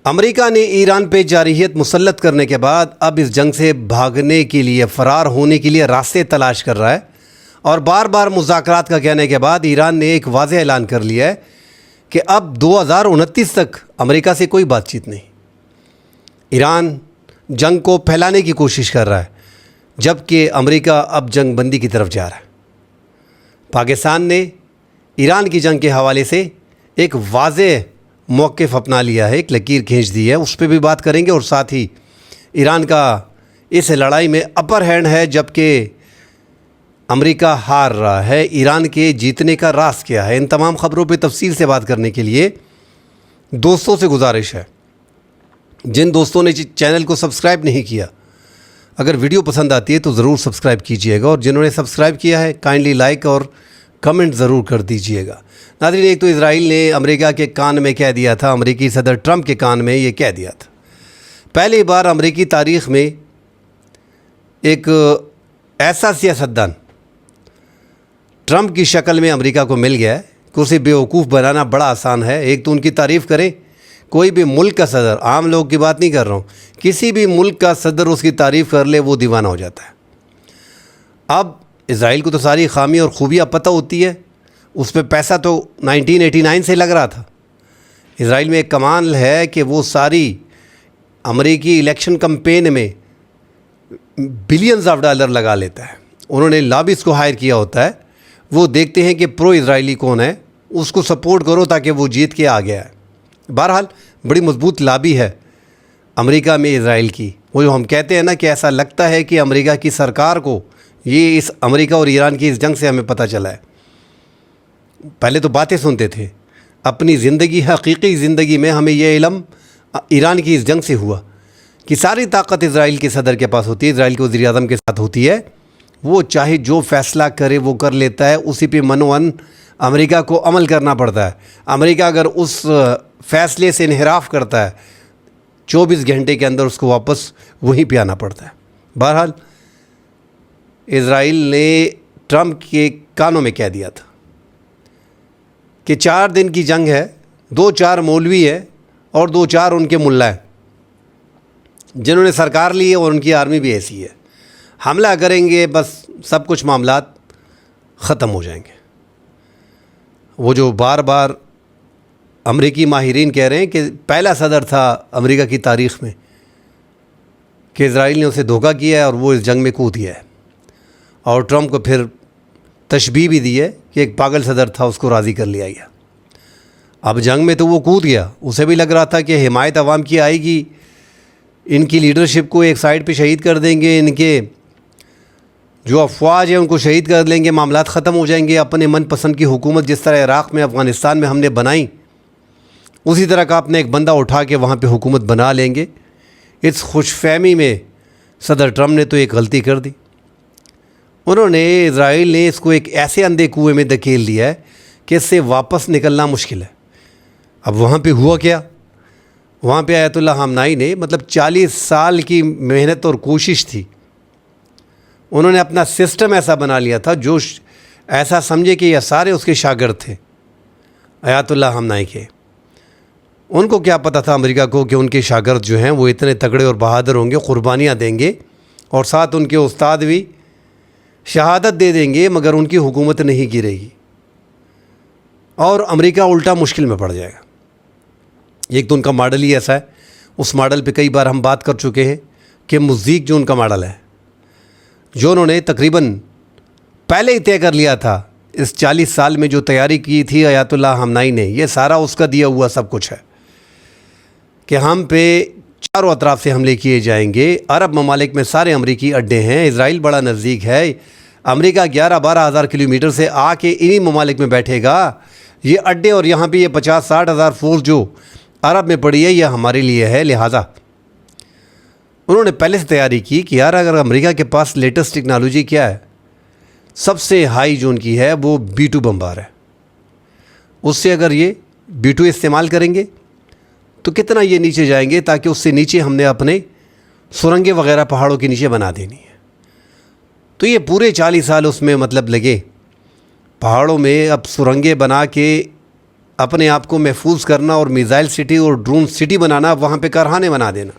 امریکہ نے ایران پہ جارحیت مسلط کرنے کے بعد اب اس جنگ سے بھاگنے کے لیے، فرار ہونے کے لیے راستے تلاش کر رہا ہے، اور بار بار مذاکرات کا کہنے کے بعد ایران نے ایک واضح اعلان کر لیا ہے کہ اب 2029 تک امریکہ سے کوئی بات چیت نہیں۔ ایران جنگ کو پھیلانے کی کوشش کر رہا ہے، جبکہ امریکہ اب جنگ بندی کی طرف جا رہا ہے۔ پاکستان نے ایران کی جنگ کے حوالے سے ایک واضح موقف اپنا لیا ہے، ایک لکیر کھینچ دی ہے، اس پہ بھی بات کریں گے، اور ساتھ ہی ایران کا اس لڑائی میں اپر ہینڈ ہے جبکہ امریکہ ہار رہا ہے۔ ایران کے جیتنے کا راز کیا ہے؟ ان تمام خبروں پہ تفصیل سے بات کرنے کے لیے دوستوں سے گزارش ہے، جن دوستوں نے چینل کو سبسکرائب نہیں کیا، اگر ویڈیو پسند آتی ہے تو ضرور سبسکرائب کیجئے گا، اور جنہوں نے سبسکرائب کیا ہے کائنڈلی لائک اور کمنٹ ضرور کر دیجئے گا۔ ناظرین، ایک تو اسرائیل نے امریکہ کے کان میں کہہ دیا تھا، امریکی صدر ٹرمپ کے کان میں یہ کہہ دیا تھا، پہلی بار امریکی تاریخ میں ایک ایسا سیاستدان ٹرمپ کی شکل میں امریکہ کو مل گیا ہے کہ اسے بیوقوف بنانا بڑا آسان ہے۔ ایک تو ان کی تعریف کریں، کوئی بھی ملک کا صدر، عام لوگ کی بات نہیں کر رہا ہوں، کسی بھی ملک کا صدر اس کی تعریف کر لے وہ دیوانہ ہو جاتا ہے۔ اب اسرائیل کو تو ساری خامی اور خوبیاں پتہ ہوتی ہے، اس پہ پیسہ تو 1989 سے لگ رہا تھا۔ اسرائیل میں ایک کمال ہے کہ وہ ساری امریکی الیکشن کمپین میں بلینز آف ڈالر لگا لیتا ہے۔ انہوں نے لابیز کو ہائر کیا ہوتا ہے، وہ دیکھتے ہیں کہ پرو اسرائیلی کون ہے، اس کو سپورٹ کرو تاکہ وہ جیت کے آ گیا ہے۔ بہرحال بڑی مضبوط لابی ہے امریکہ میں اسرائیل کی۔ وہ جو ہم کہتے ہیں نا کہ ایسا لگتا ہے کہ امریکہ کی سرکار کو یہ اس امریکہ اور ایران کی اس جنگ سے ہمیں پتہ چلا ہے۔ پہلے تو باتیں سنتے تھے، اپنی زندگی، حقیقی زندگی میں ہمیں یہ علم ایران کی اس جنگ سے ہوا کہ ساری طاقت اسرائیل کے صدر کے پاس ہوتی ہے، اسرائیل کے وزیر اعظم کے ساتھ ہوتی ہے، وہ چاہے جو فیصلہ کرے وہ کر لیتا ہے، اسی پہ منوان امریکہ کو عمل کرنا پڑتا ہے۔ امریکہ اگر اس فیصلے سے انحراف کرتا ہے 24 گھنٹے کے اندر اس کو واپس وہیں پہ آنا پڑتا ہے۔ بہرحال اسرائیل نے ٹرمپ کے کانوں میں کہہ دیا تھا کہ 4 دن کی جنگ ہے، 2-4 مولوی ہے اور 2-4 ان کے ملا ہیں جنہوں نے سرکار لی ہے، اور ان کی آرمی بھی ایسی ہے، حملہ کریں گے بس سب کچھ معاملات ختم ہو جائیں گے۔ وہ جو بار بار امریکی ماہرین کہہ رہے ہیں کہ پہلا صدر تھا امریکہ کی تاریخ میں کہ اسرائیل نے اسے دھوکہ کیا ہے اور وہ اس جنگ میں کود گیا ہے، اور ٹرمپ کو پھر تشبیہ بھی دی ہے کہ ایک پاگل صدر تھا، اس کو راضی کر لیا گیا۔ اب جنگ میں تو وہ کود گیا، اسے بھی لگ رہا تھا کہ حمایت عوام کی آئے گی، ان کی لیڈرشپ کو ایک سائڈ پہ شہید کر دیں گے، ان کے جو افواج ہیں ان کو شہید کر دیں گے، معاملات ختم ہو جائیں گے، اپنے من پسند کی حکومت جس طرح عراق میں، افغانستان میں ہم نے بنائی، اسی طرح کا اپنے ایک بندہ اٹھا کے وہاں پہ حکومت بنا لیں گے۔ اس خوش فہمی میں صدر ٹرمپ نے تو ایک غلطی کر دی، انہوں نے، اسرائیل نے اس کو ایک ایسے اندھے کنویں میں دھکیل دیا ہے کہ اس سے واپس نکلنا مشکل ہے۔ اب وہاں پہ ہوا کیا؟ وہاں پہ آیت اللہ خامنائی نے 40 سال کی محنت اور کوشش تھی، انہوں نے اپنا سسٹم ایسا بنا لیا تھا جو ایسا سمجھے کہ یہ سارے اس کے شاگرد تھے آیت اللہ خامنائی کے۔ ان کو کیا پتہ تھا امریکہ کو کہ ان کے شاگرد جو ہیں وہ اتنے تگڑے اور بہادر ہوں گے، قربانیاں دیں گے، اور ساتھ ان کے استاد بھی شہادت دے دیں گے، مگر ان کی حکومت نہیں گرے گی اور امریکہ الٹا مشکل میں پڑ جائے گا۔ ایک تو ان کا ماڈل ہی ایسا ہے، اس ماڈل پہ کئی بار ہم بات کر چکے ہیں کہ مزدیق جو ان کا ماڈل ہے، جو انہوں نے تقریباً پہلے ہی طے کر لیا تھا، اس 40 سال میں جو تیاری کی تھی آیت اللہ خامنائی نے، یہ سارا اس کا دیا ہوا سب کچھ ہے کہ ہم پہ چاروں اطراف سے حملے کیے جائیں گے، عرب ممالک میں سارے امریکی اڈے ہیں، اسرائیل بڑا نزدیک ہے، امریکہ 11-12 ہزار کلومیٹر سے آ کے انہی ممالک میں بیٹھے گا، یہ اڈے اور یہاں پہ یہ 50-60 ہزار فورس جو عرب میں پڑی ہے یہ ہمارے لیے ہے۔ لہٰذا انہوں نے پہلے سے تیاری کی کہ یار اگر امریکہ کے پاس لیٹسٹ ٹیکنالوجی کیا ہے، سب سے ہائی جو ان کی ہے وہ B-2 بمبار ہے، اس سے اگر یہ B-2 استعمال کریں گے تو کتنا یہ نیچے جائیں گے، تاکہ اس سے نیچے ہم نے اپنے سرنگیں وغیرہ پہاڑوں کے نیچے بنا دینی ہے۔ تو یہ پورے 40 سال اس میں لگے، پہاڑوں میں اب سرنگیں بنا کے اپنے آپ کو محفوظ کرنا اور میزائل سٹی اور ڈرون سٹی بنانا، وہاں پہ کارخانے بنا دینا،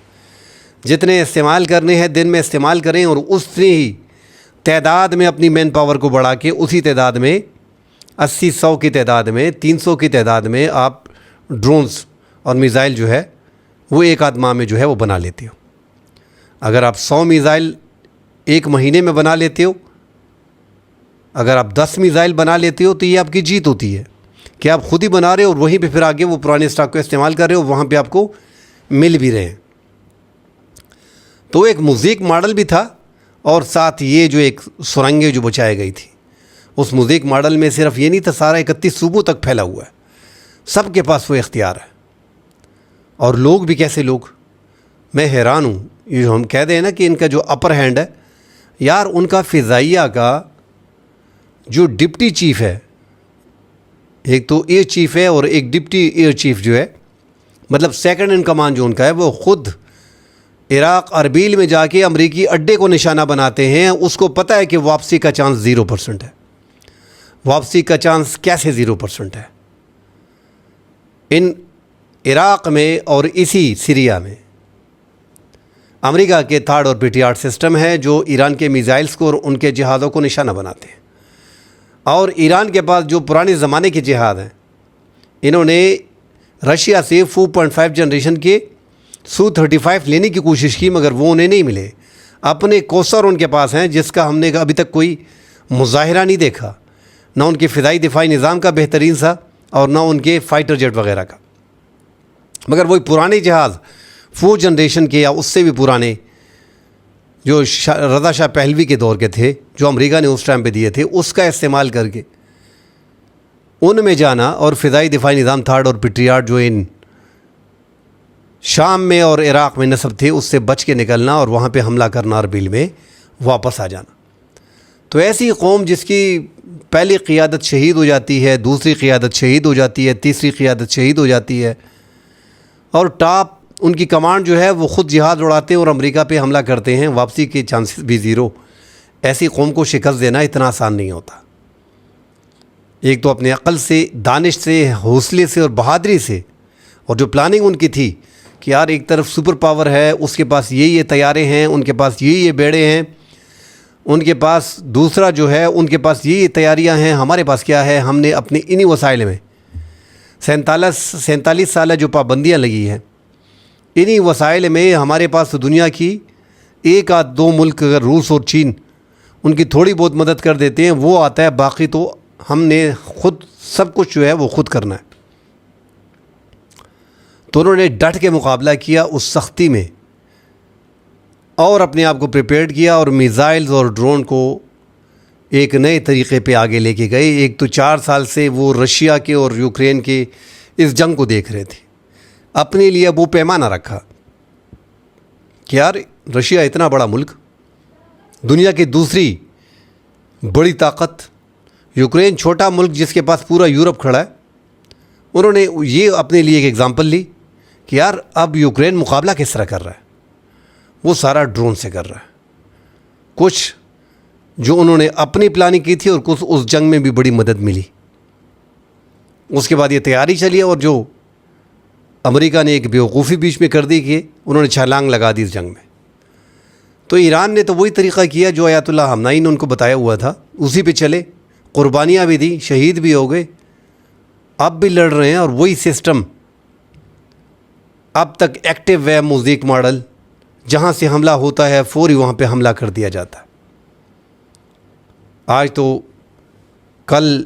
جتنے استعمال کرنے ہیں دن میں استعمال کریں، اور اسی ہی تعداد میں اپنی مین پاور کو بڑھا کے اسی تعداد میں 80-100 کی تعداد میں 300 کی تعداد میں آپ ڈرونز اور میزائل جو ہے وہ ایک آدھ ماہ میں جو ہے وہ بنا لیتے ہو۔ اگر آپ 100 میزائل ایک مہینے میں بنا لیتے ہو، اگر آپ 10 میزائل بنا لیتے ہو، تو یہ آپ کی جیت ہوتی ہے کہ آپ خود ہی بنا رہے ہو اور وہیں پہ پھر آگے وہ پرانے اسٹاک کو استعمال کر رہے ہو، وہاں پہ آپ کو مل بھی رہے ہیں۔ تو ایک موزیک ماڈل بھی تھا، اور ساتھ یہ جو ایک سرنگیں جو بچائی گئی تھی، اس موزیک ماڈل میں صرف یہ نہیں تھا، سارا 31 صوبوں تک پھیلا ہوا ہے، سب کے پاس وہ اختیار ہے۔ اور لوگ بھی کیسے لوگ، میں حیران ہوں، یہ ہم کہہ دیں نا کہ ان کا جو اپر ہینڈ ہے، یار ان کا فضائیہ کا جو ڈپٹی چیف ہے، ایک تو ایئر چیف ہے اور ایک ڈپٹی ایئر چیف جو ہے، مطلب سیکنڈ ان کمان جو ان کا ہے، وہ خود عراق اربیل میں جا کے امریکی اڈے کو نشانہ بناتے ہیں۔ اس کو پتہ ہے کہ واپسی کا چانس 0% ہے۔ واپسی کا چانس کیسے 0% ہے؟ ان عراق میں اور اسی سیریا میں امریکہ کے تھرڈ اور پیٹریاٹ سسٹم ہے جو ایران کے میزائلز کو اور ان کے جہازوں کو نشانہ بناتے ہیں، اور ایران کے پاس جو پرانے زمانے کے جہاز ہیں، انہوں نے رشیا سے 4.5 جنریشن کے Su-35 لینے کی کوشش کی، مگر وہ انہیں نہیں ملے۔ اپنے کوسر ان کے پاس ہیں جس کا ہم نے ابھی تک کوئی مظاہرہ نہیں دیکھا، نہ ان کے فضائی دفاعی نظام کا بہترین سا اور نہ ان کے فائٹر جیٹ وغیرہ کا، مگر وہی پرانے جہاز 4 جنریشن کے یا اس سے بھی پرانے جو رضا شاہ پہلوی کے دور کے تھے، جو امریکہ نے اس ٹائم پہ دیے تھے، اس کا استعمال کر کے ان میں جانا، اور فضائی دفاعی نظام تھرڈ اور پیٹریاٹ جو ان شام میں اور عراق میں نصب تھے، اس سے بچ کے نکلنا اور وہاں پہ حملہ کرنا، اربیل میں واپس آ جانا۔ تو ایسی قوم جس کی پہلی قیادت شہید ہو جاتی ہے، دوسری قیادت شہید ہو جاتی ہے، تیسری قیادت شہید ہو جاتی ہے، اور ٹاپ ان کی کمانڈ جو ہے وہ خود جہاز اڑاتے ہیں اور امریکہ پہ حملہ کرتے ہیں، واپسی کے چانسز بھی 0۔ ایسی قوم کو شکست دینا اتنا آسان نہیں ہوتا۔ ایک تو اپنے عقل سے، دانش سے، حوصلے سے اور بہادری سے، اور جو پلاننگ ان کی تھی کہ یار ایک طرف سپر پاور ہے، اس کے پاس یہ طیارے ہیں، ان کے پاس یہ بیڑے ہیں، ان کے پاس دوسرا جو ہے ان کے پاس یہ تیاریاں ہیں، ہمارے پاس کیا ہے؟ ہم نے اپنے انہی وسائل میں 47 سالہ جو پابندیاں لگی ہیں، انہی وسائل میں ہمارے پاس تو دنیا کی 1 آدھ 2 ملک، اگر روس اور چین ان کی تھوڑی بہت مدد کر دیتے ہیں وہ آتا ہے، باقی تو ہم نے خود سب کچھ جو ہے وہ خود کرنا ہے۔ تو انہوں نے ڈٹ کے مقابلہ کیا اس سختی میں، اور اپنے آپ کو پریپیئرڈ کیا، اور میزائلز اور ڈرون کو ایک نئے طریقے پہ آگے لے کے گئے۔ ایک تو 4 سال سے وہ رشیا کے اور یوکرین کے اس جنگ کو دیکھ رہے تھے، اپنے لیے اب وہ پیمانہ رکھا کہ یار رشیا اتنا بڑا ملک، دنیا کی دوسری بڑی طاقت، یوکرین چھوٹا ملک جس کے پاس پورا یورپ کھڑا ہے، انہوں نے یہ اپنے لیے ایک ایگزامپل لی کہ یار اب یوکرین مقابلہ کس طرح کر رہا ہے؟ وہ سارا ڈرون سے کر رہا ہے۔ کچھ جو انہوں نے اپنی پلاننگ کی تھی اور کچھ اس جنگ میں بھی بڑی مدد ملی۔ اس کے بعد یہ تیاری چلی، اور جو امریکہ نے ایک بیوقوفی بیچ میں کر دی کہ انہوں نے چھلانگ لگا دی اس جنگ میں۔ تو ایران نے تو وہی طریقہ کیا جو آیت اللہ خامنئی نے ان کو بتایا ہوا تھا، اسی پہ چلے، قربانیاں بھی دیں، شہید بھی ہو گئے، اب بھی لڑ رہے ہیں، اور وہی سسٹم اب تک ایکٹیو ہے۔ موزیک ماڈل، جہاں سے حملہ ہوتا ہے فوری وہاں پہ حملہ کر دیا جاتا ہے۔ آج تو کل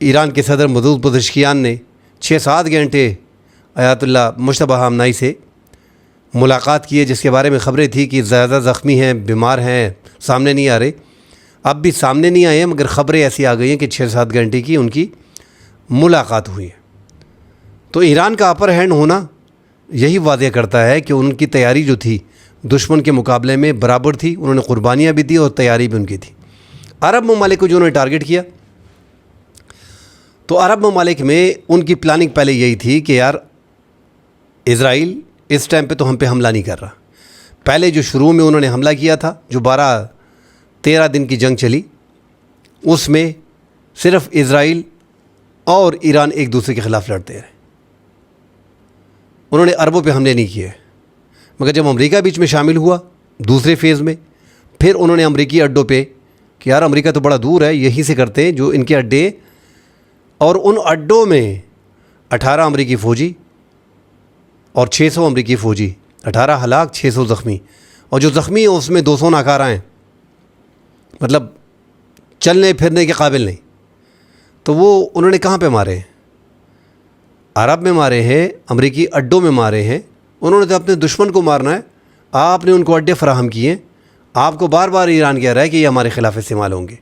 ایران کے صدر مسعود پزشکیان نے 6-7 گھنٹے آیت اللہ مجتبیٰ خامنئی سے ملاقات کی ہے، جس کے بارے میں خبریں تھی کہ زیادہ زخمی ہیں، بیمار ہیں، سامنے نہیں آ رہے۔ اب بھی سامنے نہیں آئے ہیں، مگر خبریں ایسی آ گئی ہیں کہ 6-7 گھنٹے کی ان کی ملاقات ہوئی ہے۔ تو ایران کا اپر ہینڈ ہونا یہی واضح کرتا ہے کہ ان کی تیاری جو تھی دشمن کے مقابلے میں برابر تھی، انہوں نے قربانیاں بھی دی اور تیاری بھی ان کی تھی۔ عرب ممالک کو جو انہوں نے ٹارگٹ کیا، تو عرب ممالک میں ان کی پلاننگ پہلے یہی تھی کہ یار اسرائیل اس ٹائم پہ تو ہم پہ حملہ نہیں کر رہا۔ پہلے جو شروع میں انہوں نے حملہ کیا تھا، جو 12-13 دن کی جنگ چلی، اس میں صرف اسرائیل اور ایران ایک دوسرے کے خلاف لڑتے رہے. انہوں نے عربوں پہ حملے نہیں کیے، مگر جب امریکہ بیچ میں شامل ہوا دوسرے فیز میں، پھر انہوں نے امریکی اڈوں پہ کہ یار امریکہ تو بڑا دور ہے، یہیں سے کرتے ہیں جو ان کے اڈے، اور ان اڈوں میں 18 امریکی فوجی اور 600 امریکی فوجی، 18 ہلاک 600 زخمی، اور جو زخمی ہیں اس میں 200 ناکارہ ہیں، مطلب چلنے پھرنے کے قابل نہیں. تو وہ انہوں نے کہاں پہ مارے ہیں؟ عرب میں مارے ہیں، امریکی اڈوں میں مارے ہیں. انہوں نے تو اپنے دشمن کو مارنا ہے، آپ نے ان کو اڈے فراہم کیے. آپ کو بار بار ایران کہہ رہا ہے کہ یہ ہمارے خلاف استعمال ہوں گے.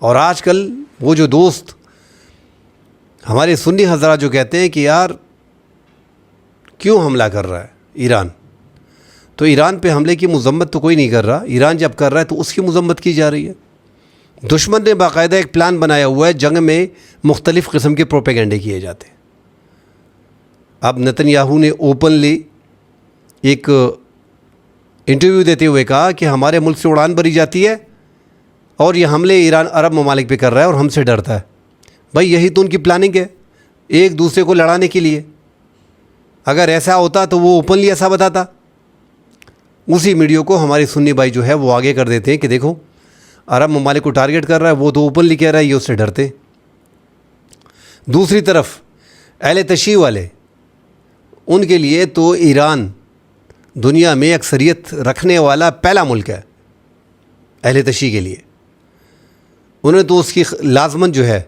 اور آج کل وہ جو دوست ہمارے سنی حضرات جو کہتے ہیں کہ یار کیوں حملہ کر رہا ہے ایران، تو ایران پہ حملے کی مذمت تو کوئی نہیں کر رہا. ایران جب کر رہا ہے تو اس کی مذمت کی جا رہی ہے. دشمن نے باقاعدہ ایک پلان بنایا ہوا ہے، جنگ میں مختلف قسم کے پروپیگنڈے کیے جاتے ہیں. اب نتن یاہو نے اوپنلی ایک انٹرویو دیتے ہوئے کہا کہ ہمارے ملک سے اڑان بھری جاتی ہے اور یہ حملے ایران عرب ممالک پہ کر رہا ہے اور ہم سے ڈرتا ہے. بھائی یہی تو ان کی پلاننگ ہے، ایک دوسرے کو لڑانے کے لیے. اگر ایسا ہوتا تو وہ اوپنلی ایسا بتاتا. اسی ویڈیو کو ہمارے سنی بھائی جو ہے وہ آگے کر دیتے ہیں کہ دیکھو عرب ممالک کو ٹارگٹ کر رہا ہے، وہ تو اوپنلی کہہ رہا ہے یہ اس سے ڈرتے. دوسری طرف اہل تشیع والے، ان کے لیے تو ایران دنیا میں اکثریت رکھنے والا پہلا ملک ہے. اہل تشیع کے لیے انہیں تو اس کی لازمت جو ہے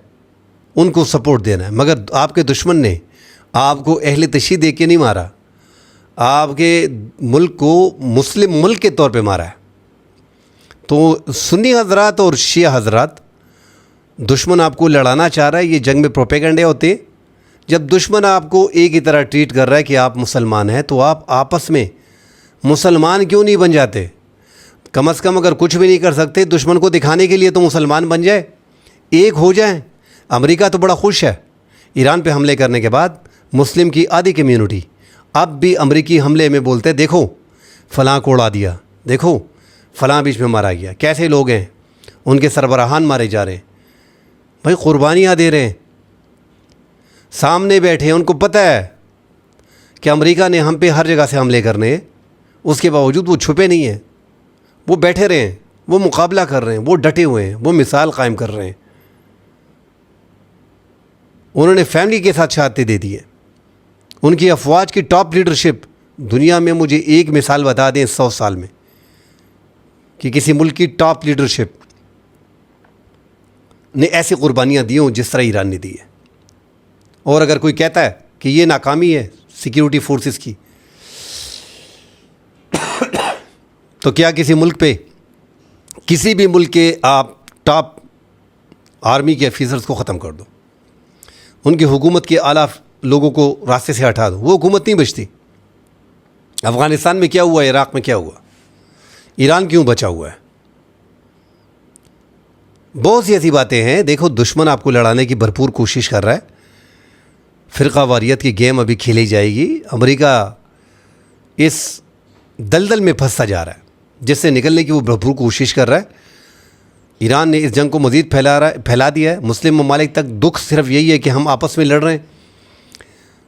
ان کو سپورٹ دینا ہے. مگر آپ کے دشمن نے آپ کو اہل تشیع دے کے نہیں مارا، آپ کے ملک کو مسلم ملک کے طور پہ مارا ہے. تو سنی حضرات اور شیعہ حضرات، دشمن آپ کو لڑانا چاہ رہا ہے، یہ جنگ میں پروپیگنڈے ہوتے ہیں. جب دشمن آپ کو ایک ہی طرح ٹریٹ کر رہا ہے کہ آپ مسلمان ہیں، تو آپ آپس میں مسلمان کیوں نہیں بن جاتے؟ کم از کم اگر کچھ بھی نہیں کر سکتے دشمن کو دکھانے کے لیے تو مسلمان بن جائے، ایک ہو جائیں. امریکہ تو بڑا خوش ہے ایران پہ حملے کرنے کے بعد. مسلم کی آدھی کمیونٹی اب بھی امریکی حملے میں بولتے دیکھو فلاں کو اڑا دیا، دیکھو فلاں بیچ میں مارا گیا. کیسے لوگ ہیں، ان کے سربراہان مارے جا رہے ہیں. بھائی قربانیاں دے رہے ہیں، سامنے بیٹھے ہیں، ان کو پتہ ہے کہ امریکہ نے ہم پہ ہر جگہ سے حملے کرنے ہیں. اس کے باوجود وہ چھپے نہیں ہیں، وہ بیٹھے رہے ہیں، وہ مقابلہ کر رہے ہیں، وہ ڈٹے ہوئے ہیں، وہ مثال قائم کر رہے ہیں. انہوں نے فیملی کے ساتھ شہادتیں دے دی ہیں. ان کی افواج کی ٹاپ لیڈرشپ دنیا میں، مجھے ایک مثال بتا دیں 100 سال میں کہ کسی ملک کی ٹاپ لیڈرشپ نے ایسی قربانیاں دی ہوں جس طرح ایران نے دی ہے. اور اگر کوئی کہتا ہے کہ یہ ناکامی ہے سیکیورٹی فورسز کی، تو کیا کسی ملک پہ، کسی بھی ملک کے آپ ٹاپ آرمی کے آفیسرز کو ختم کر دو، ان کی حکومت کے اعلیٰ لوگوں کو راستے سے ہٹا دو، وہ حکومت نہیں بچتی. افغانستان میں کیا ہوا، عراق میں کیا ہوا، ایران کیوں بچا ہوا ہے؟ بہت سی ایسی باتیں ہیں. دیکھو دشمن آپ کو لڑانے کی بھرپور کوشش کر رہا ہے. فرقہ واریت کی گیم ابھی کھیلی جائے گی. امریکہ اس دلدل میں پھنستا جا رہا ہے جس سے نکلنے کی وہ بھرپور کوشش کر رہا ہے. ایران نے اس جنگ کو مزید پھیلا دیا ہے. مسلم ممالک تک دکھ صرف یہی ہے کہ ہم آپس میں لڑ رہے ہیں.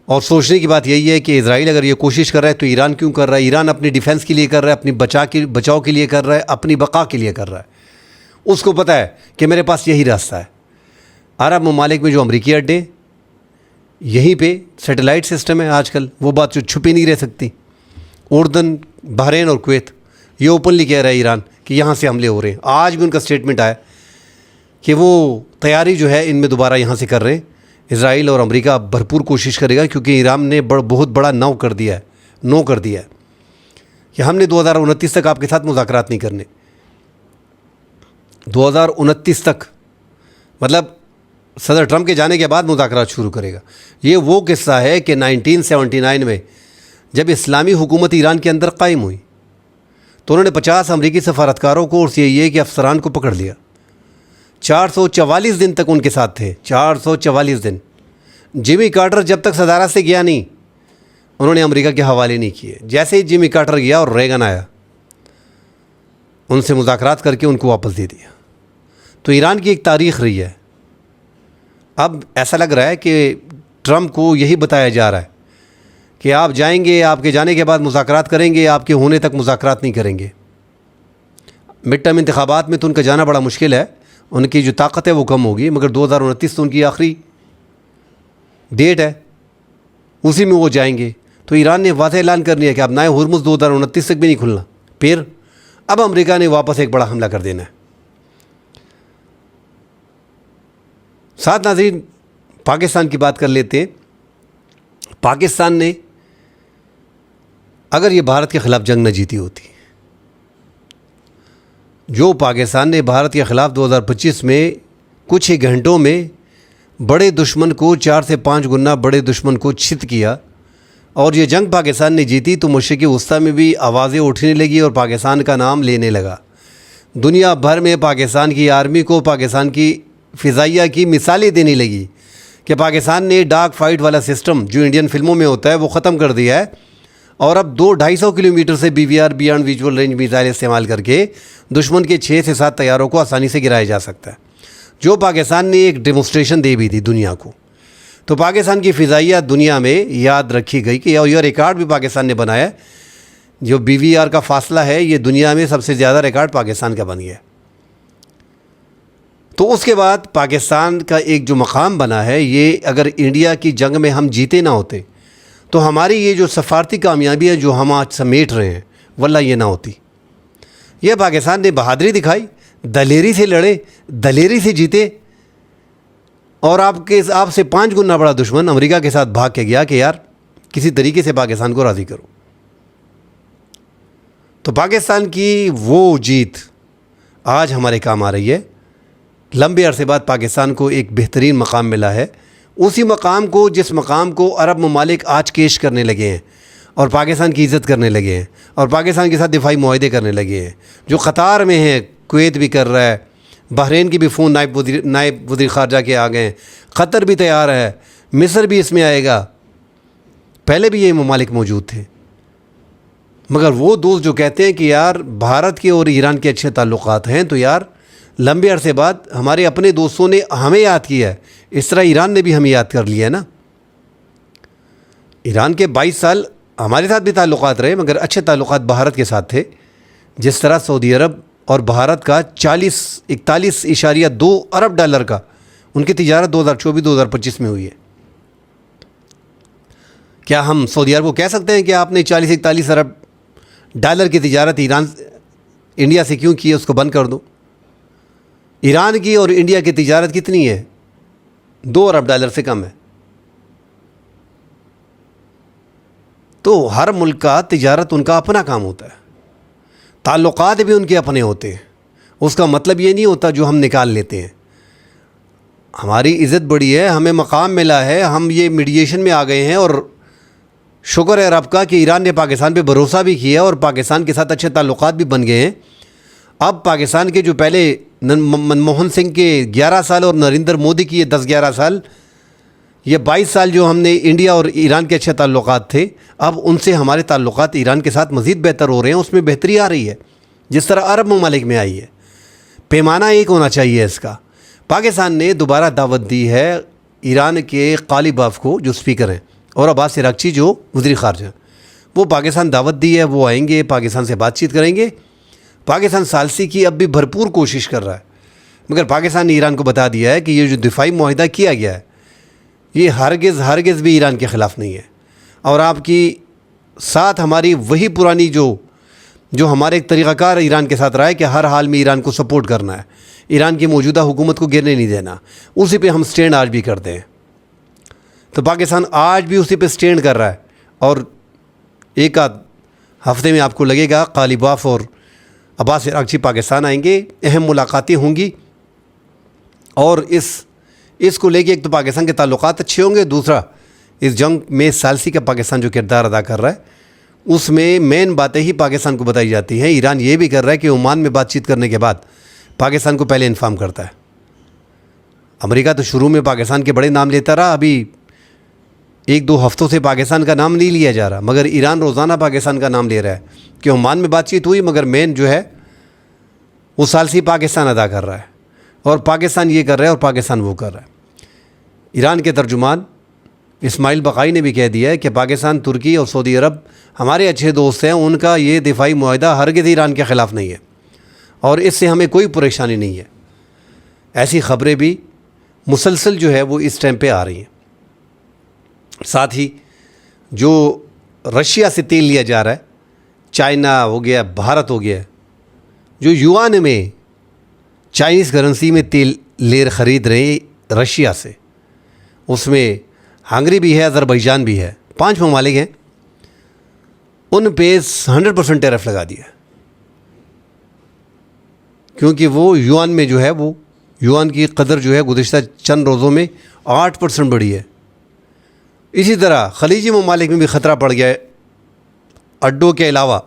اور سوچنے کی بات یہی ہے کہ اسرائیل اگر یہ کوشش کر رہا ہے تو ایران کیوں کر رہا ہے؟ ایران اپنی ڈیفنس کے لیے کر رہا ہے، اپنی بچاؤ کے لیے کر رہا ہے، اپنی بقا کے لیے کر رہا ہے. اس کو پتہ ہے کہ میرے پاس یہی راستہ ہے. عرب ممالک میں جو امریکی اڈے، یہیں پہ سیٹلائٹ سسٹم ہے آج کل، وہ بات جو چھپی نہیں رہ سکتی. اردن، بحرین اور کویت، یہ اوپنلی کہہ رہا ہے ایران کہ یہاں سے حملے ہو رہے ہیں. آج بھی ان کا اسٹیٹمنٹ آیا کہ وہ تیاری جو ہے ان میں دوبارہ یہاں سے کر رہے ہیں. اسرائیل اور امریکہ بھرپور کوشش کرے گا کیونکہ ایران نے بہت بڑا نو کر دیا ہے کہ ہم نے 2029 تک آپ کے ساتھ مذاکرات نہیں کرنے. 2029 تک مطلب صدر ٹرمپ کے جانے کے بعد مذاکرات شروع کرے گا. یہ وہ قصہ ہے کہ 1979 میں جب اسلامی حکومت ایران کے اندر قائم ہوئی تو انہوں نے 50 امریکی سفارتکاروں کو اور CIA کے افسران کو پکڑ لیا. 444 دن تک ان کے ساتھ تھے. 444 دن. جمی کارٹر جب تک صدارت سے گیا نہیں انہوں نے امریکہ کے حوالے نہیں کیے. جیسے ہی جمی کارٹر گیا اور ریگن آیا ان سے مذاکرات کر کے ان کو واپس دے دیا. تو ایران کی ایک تاریخ رہی ہے. اب ایسا لگ رہا ہے کہ ٹرمپ کو یہی بتایا جا رہا ہے کہ آپ جائیں گے، آپ کے جانے کے بعد مذاکرات کریں گے، آپ کے ہونے تک مذاکرات نہیں کریں گے۔ مڈ ٹرم انتخابات میں تو ان کا جانا بڑا مشکل ہے، ان کی جو طاقت ہے وہ کم ہوگی، مگر 2029 تو ان کی آخری ڈیٹ ہے، اسی میں وہ جائیں گے۔ تو ایران نے واضح اعلان کر دیا کہ اب نئے ہرمز 2029 تک بھی نہیں کھلنا۔ پھر اب امریکہ نے واپس ایک بڑا حملہ کر دینا ہے۔ ساتھ ناظرین پاکستان کی بات کر لیتے ہیں۔ پاکستان نے اگر یہ بھارت کے خلاف جنگ نہ جیتی ہوتی، جو پاکستان نے بھارت کے خلاف 2025 میں کچھ ہی گھنٹوں میں بڑے دشمن کو 4 سے 5 گنا بڑے دشمن کو چت کیا، اور یہ جنگ پاکستان نے جیتی تو مشرق وسطیٰ میں بھی آوازیں اٹھنے لگی اور پاکستان کا نام لینے لگا۔ دنیا بھر میں پاکستان کی آرمی کو پاکستان کی فضائیہ کی مثالیں دینے لگی کہ پاکستان نے ڈاگ فائٹ والا سسٹم جو انڈین فلموں میں ہوتا ہے وہ ختم کر دیا ہے، اور اب 200-250 کلومیٹر سے BVR beyond visual range missile استعمال کر کے دشمن کے 6 سے 7 طیاروں کو آسانی سے گرایا جا سکتا ہے، جو پاکستان نے ایک ڈیمونسٹریشن دے بھی تھی دنیا کو۔ تو پاکستان کی فضائیہ دنیا میں یاد رکھی گئی کہ یہ ریکارڈ بھی پاکستان نے بنایا ہے، جو BVR کا فاصلہ ہے یہ دنیا میں سب سے زیادہ ریکارڈ پاکستان کا بن گیا ہے۔ تو اس کے بعد پاکستان کا ایک جو مقام بنا ہے، یہ اگر انڈیا کی جنگ میں ہم جیتے نہ ہوتے تو ہماری یہ جو سفارتی کامیابی ہے جو ہم آج سمیٹ رہے ہیں، واللہ یہ نہ ہوتی۔ یہ پاکستان نے بہادری دکھائی، دلیری سے لڑے، دلیری سے جیتے، اور آپ سے 5 گنا بڑا دشمن امریکہ کے ساتھ بھاگ کے گیا کہ یار کسی طریقے سے پاکستان کو راضی کرو۔ تو پاکستان کی وہ جیت آج ہمارے کام آ رہی ہے۔ لمبے عرصے بعد پاکستان کو ایک بہترین مقام ملا ہے، اسی مقام کو جس مقام کو عرب ممالک آج کیش کرنے لگے ہیں اور پاکستان کی عزت کرنے لگے ہیں، اور پاکستان کے ساتھ دفاعی معاہدے کرنے لگے ہیں، جو قطار میں ہیں، کویت بھی کر رہا ہے، بحرین کی بھی فون نائب وزیر خارجہ کے آ گئے ہیں، قطر بھی تیار ہے، مصر بھی اس میں آئے گا، پہلے بھی یہ ممالک موجود تھے۔ مگر وہ دوست جو کہتے ہیں کہ یار بھارت کے اور ایران کے اچھے تعلقات ہیں، تو یار لمبے عرصے بعد ہمارے اپنے دوستوں نے ہمیں یاد کیا ہے، اس طرح ایران نے بھی ہمیں یاد کر لیا ہے نا۔ ایران کے 22 سال ہمارے ساتھ بھی تعلقات رہے، مگر اچھے تعلقات بھارت کے ساتھ تھے، جس طرح سعودی عرب اور بھارت کا 41.2 ارب ڈالر کا ان کی تجارت 2024-2025 میں ہوئی ہے۔ کیا ہم سعودی عرب کو کہہ سکتے ہیں کہ آپ نے 40-41 ارب ڈالر کی تجارت انڈیا سے کیوں کی ہے، اس کو بند کر دو؟ ایران کی اور انڈیا کی تجارت کتنی ہے؟ 2 ارب ڈالر سے کم ہے۔ تو ہر ملک کا تجارت ان کا اپنا کام ہوتا ہے، تعلقات بھی ان کے اپنے ہوتے ہیں، اس کا مطلب یہ نہیں ہوتا جو ہم نکال لیتے ہیں۔ ہماری عزت بڑی ہے، ہمیں مقام ملا ہے، ہم یہ میڈیشن میں آ گئے ہیں، اور شکر ہے رب کا کہ ایران نے پاکستان پہ بھروسہ بھی کیا اور پاکستان کے ساتھ اچھے تعلقات بھی بن گئے ہیں۔ اب پاکستان کے جو پہلے منموہن سنگھ کے 11 سال اور نریندر مودی کی یہ 10-11 سال، یہ 22 سال جو ہم نے انڈیا اور ایران کے اچھے تعلقات تھے، اب ان سے ہمارے تعلقات ایران کے ساتھ مزید بہتر ہو رہے ہیں، اس میں بہتری آ رہی ہے جس طرح عرب ممالک میں آئی ہے۔ پیمانہ ایک ہونا چاہیے اس کا۔ پاکستان نے دوبارہ دعوت دی ہے ایران کے قالی باف کو جو سپیکر ہیں، اور عباس عراقچی جو وزیر خارجہ، وہ پاکستان دعوت دی ہے، وہ آئیں گے، پاکستان سے بات چیت کریں گے۔ پاکستان ثالثی کی اب بھی بھرپور کوشش کر رہا ہے، مگر پاکستان نے ایران کو بتا دیا ہے کہ یہ جو دفاعی معاہدہ کیا گیا ہے یہ ہرگز بھی ایران کے خلاف نہیں ہے، اور آپ کی ساتھ ہماری وہی پرانی جو ہمارے ایک طریقہ کار ایران کے ساتھ رہا ہے کہ ہر حال میں ایران کو سپورٹ کرنا ہے، ایران کی موجودہ حکومت کو گرنے نہیں دینا، اسی پہ ہم سٹینڈ آج بھی کرتے ہیں۔ تو پاکستان آج بھی اسی پہ سٹینڈ کر رہا ہے، اور ایک آدھ ہفتے میں آپ کو لگے گا قالی باف اور عباس عراقچی پاکستان آئیں گے، اہم ملاقاتیں ہوں گی، اور اس کو لے کے ایک تو پاکستان کے تعلقات اچھے ہوں گے، دوسرا اس جنگ میں ثالثی کا پاکستان جو کردار ادا کر رہا ہے اس میں مین باتیں ہی پاکستان کو بتائی جاتی ہیں۔ ایران یہ بھی کر رہا ہے کہ عمان میں بات چیت کرنے کے بعد پاکستان کو پہلے انفارم کرتا ہے۔ امریکہ تو شروع میں پاکستان کے بڑے نام لیتا رہا، ابھی 1-2 ہفتوں سے پاکستان کا نام نہیں لیا جا رہا، مگر ایران روزانہ پاکستان کا نام لے رہا ہے کہ عمان میں بات چیت ہوئی، مگر مین جو ہے وہ ثالثی پاکستان ادا کر رہا ہے، اور پاکستان یہ کر رہا ہے اور پاکستان وہ کر رہا ہے۔ ایران کے ترجمان اسماعیل بقائی نے بھی کہہ دیا ہے کہ پاکستان، ترکی اور سعودی عرب ہمارے اچھے دوست ہیں، ان کا یہ دفاعی معاہدہ ہرگز ایران کے خلاف نہیں ہے اور اس سے ہمیں کوئی پریشانی نہیں ہے۔ ایسی خبریں بھی مسلسل جو ہے وہ اس ٹائم پہ آ رہی ہیں۔ ساتھ ہی جو رشیا سے تیل لیا جا رہا ہے، چائنا ہو گیا، بھارت ہو گیا، جو یوان میں چائنیز کرنسی میں تیل خرید رہے ہیں رشیا سے، اس میں ہنگری بھی ہے، آذربائیجان بھی ہے، 5 ممالک ہیں، ان پہ 100% ٹیرف لگا دیا کیونکہ وہ یوان میں جو ہے وہ یوان کی قدر جو ہے گزشتہ چند روزوں میں 8% بڑھی ہے۔ اسی طرح خلیجی ممالک میں بھی خطرہ پڑ گیا ہے۔ اڈوں کے علاوہ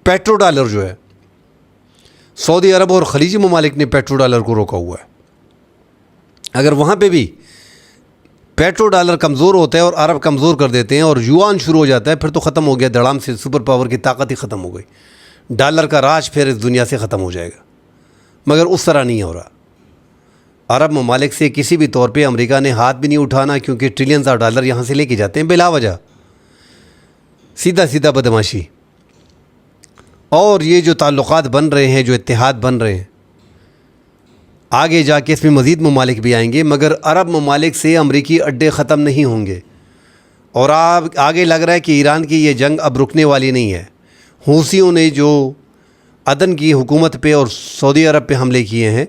پیٹرو ڈالر جو ہے، سعودی عرب اور خلیجی ممالک نے پیٹرو ڈالر کو روکا ہوا ہے۔ اگر وہاں پہ بھی پیٹرو ڈالر کمزور ہوتا ہے اور عرب کمزور کر دیتے ہیں اور یوان شروع ہو جاتا ہے، پھر تو ختم ہو گیا، دڑام سے سپر پاور کی طاقت ہی ختم ہو گئی، ڈالر کا راج پھر اس دنیا سے ختم ہو جائے گا۔ مگر اس طرح نہیں ہو رہا۔ عرب ممالک سے کسی بھی طور پہ امریکہ نے ہاتھ بھی نہیں اٹھانا، کیونکہ ٹریلینز آف ڈالر یہاں سے لے کے جاتے ہیں بلا وجہ، سیدھا بدماشی۔ اور یہ جو تعلقات بن رہے ہیں، جو اتحاد بن رہے ہیں، آگے جا کے اس میں مزید ممالک بھی آئیں گے، مگر عرب ممالک سے امریکی اڈے ختم نہیں ہوں گے۔ اور آگے لگ رہا ہے کہ ایران کی یہ جنگ اب رکنے والی نہیں ہے۔ حوثیوں نے جو عدن کی حکومت پہ اور سعودی عرب پہ حملے کیے ہیں،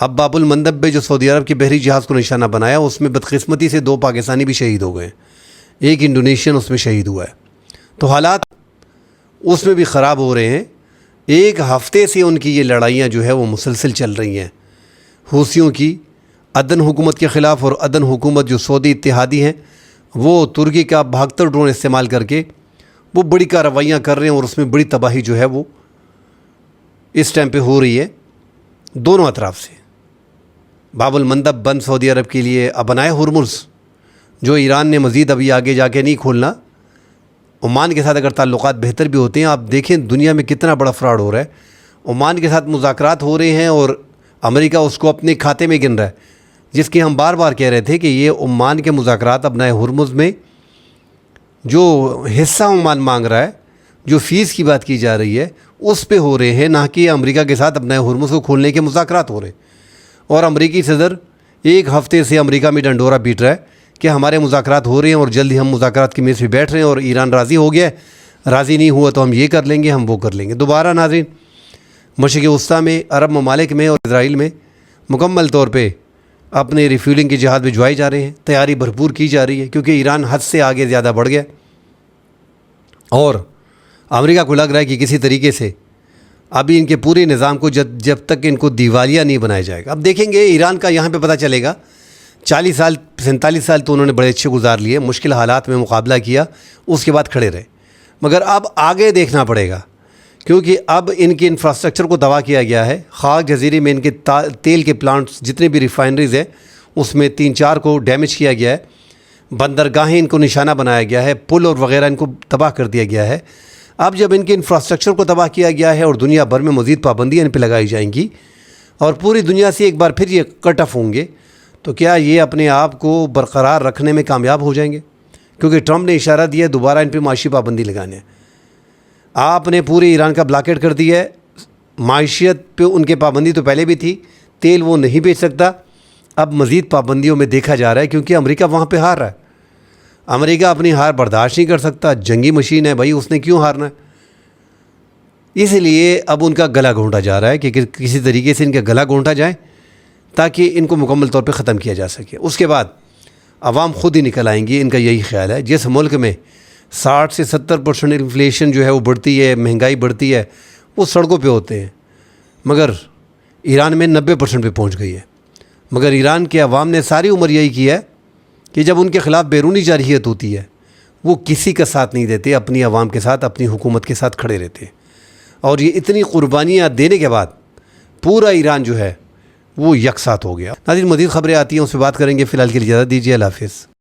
اب باب المندب میں جو سعودی عرب کے بحری جہاز کو نشانہ بنایا، اس میں بدقسمتی سے 2 پاکستانی بھی شہید ہو گئے، ایک انڈونیشین اس میں شہید ہوا ہے۔ تو حالات اس میں بھی خراب ہو رہے ہیں۔ ایک ہفتے سے ان کی یہ لڑائیاں جو ہے وہ مسلسل چل رہی ہیں، حوثیوں کی عدن حکومت کے خلاف، اور عدن حکومت جو سعودی اتحادی ہیں وہ ترکی کا بھاگتر ڈرون استعمال کر کے وہ بڑی کارروائیاں کر رہے ہیں، اور اس میں بڑی تباہی جو ہے وہ اس ٹائم پہ ہو رہی ہے دونوں اطراف سے۔ باب المندب بند سعودی عرب کے لیے، اب بنائے ہرمز جو ایران نے مزید ابھی آگے جا کے نہیں کھولنا۔ عمان کے ساتھ اگر تعلقات بہتر بھی ہوتے ہیں، آپ دیکھیں دنیا میں کتنا بڑا فراڈ ہو رہا ہے۔ عمان کے ساتھ مذاکرات ہو رہے ہیں اور امریکہ اس کو اپنے کھاتے میں گن رہا ہے، جس کی ہم بار بار کہہ رہے تھے کہ یہ عمان کے مذاکرات اب نئے ہرمز میں جو حصہ عمان مانگ رہا ہے، جو فیس کی بات کی جا رہی ہے، اس پہ ہو رہے ہیں، نہ کہ امریکہ کے ساتھ اب نئے ہرمز کو کھولنے کے مذاکرات ہو رہے ہیں۔ اور امریکی صدر ایک ہفتے سے امریکہ میں ڈنڈورا پیٹ رہا ہے کہ ہمارے مذاکرات ہو رہے ہیں اور جلد ہی ہم مذاکرات کی میز پہ بیٹھ رہے ہیں، اور ایران راضی ہو گیا ہے، راضی نہیں ہوا تو ہم یہ کر لیں گے، ہم وہ کر لیں گے۔ دوبارہ ناظرین، مشرق وسطیٰ میں، عرب ممالک میں اور اسرائیل میں مکمل طور پہ اپنے ریفیولنگ کے جہاز بھجوائے جا رہے ہیں، تیاری بھرپور کی جا رہی ہے، کیونکہ ایران حد سے آگے زیادہ بڑھ گیا، اور امریکہ کو لگ رہا ہے کہ کسی طریقے سے ابھی ان کے پورے نظام کو جب تک ان کو دیوالیہ نہیں بنایا جائے گا۔ اب دیکھیں گے ایران کا یہاں پہ پتہ چلے گا۔ 40 سال 47 سال تو انہوں نے بڑے اچھے گزار لیے، مشکل حالات میں مقابلہ کیا، اس کے بعد کھڑے رہے، مگر اب آگے دیکھنا پڑے گا، کیونکہ اب ان کے انفراسٹرکچر کو تباہ کیا گیا ہے۔ خاک جزیرے میں ان کے تیل کے پلانٹس جتنے بھی ریفائنریز ہیں، اس میں 3-4 کو ڈیمیج کیا گیا ہے، بندرگاہیں ان کو نشانہ بنایا گیا ہے، پل اور وغیرہ ان کو تباہ کر دیا گیا ہے۔ اب جب ان کے انفراسٹرکچر کو تباہ کیا گیا ہے اور دنیا بھر میں مزید پابندیاں ان پہ لگائی جائیں گی اور پوری دنیا سے ایک بار پھر یہ کٹ آف ہوں گے، تو کیا یہ اپنے آپ کو برقرار رکھنے میں کامیاب ہو جائیں گے؟ کیونکہ ٹرمپ نے اشارہ دیا ہے دوبارہ ان پہ معاشی پابندی لگانے ہے۔ آپ نے پورے ایران کا بلاکیٹ کر دیا ہے، معیشت پہ ان کے پابندی تو پہلے بھی تھی، تیل وہ نہیں بیچ سکتا، اب مزید پابندیوں میں دیکھا جا رہا ہے، کیونکہ امریکہ وہاں پہ ہار رہا ہے۔ امریکہ اپنی ہار برداشت نہیں کر سکتا، جنگی مشین ہے بھائی، اس نے کیوں ہارنا ہے؟ اس لیے اب ان کا گلا گھونٹا جا رہا ہے کہ کسی طریقے سے ان کا گلا گھونٹا جائے تاکہ ان کو مکمل طور پہ ختم کیا جا سکے۔ اس کے بعد عوام خود ہی نکل آئیں گی، ان کا یہی خیال ہے۔ جس ملک میں 60 سے 70% انفلیشن جو ہے وہ بڑھتی ہے، مہنگائی بڑھتی ہے، وہ سڑکوں پہ ہوتے ہیں، مگر ایران میں 90% پہ پہنچ گئی ہے۔ مگر ایران کے عوام نے ساری عمر یہی کیا ہے کہ جب ان کے خلاف بیرونی جارحیت ہوتی ہے، وہ کسی کا ساتھ نہیں دیتے، اپنی عوام کے ساتھ، اپنی حکومت کے ساتھ کھڑے رہتے ہیں۔ اور یہ اتنی قربانیاں دینے کے بعد پورا ایران جو ہے وہ یکساں ہو گیا۔ ناظرین، مزید خبریں آتی ہیں، اس پہ بات کریں گے، فی الحال کے لیے اجازت دیجیے، اللہ حافظ۔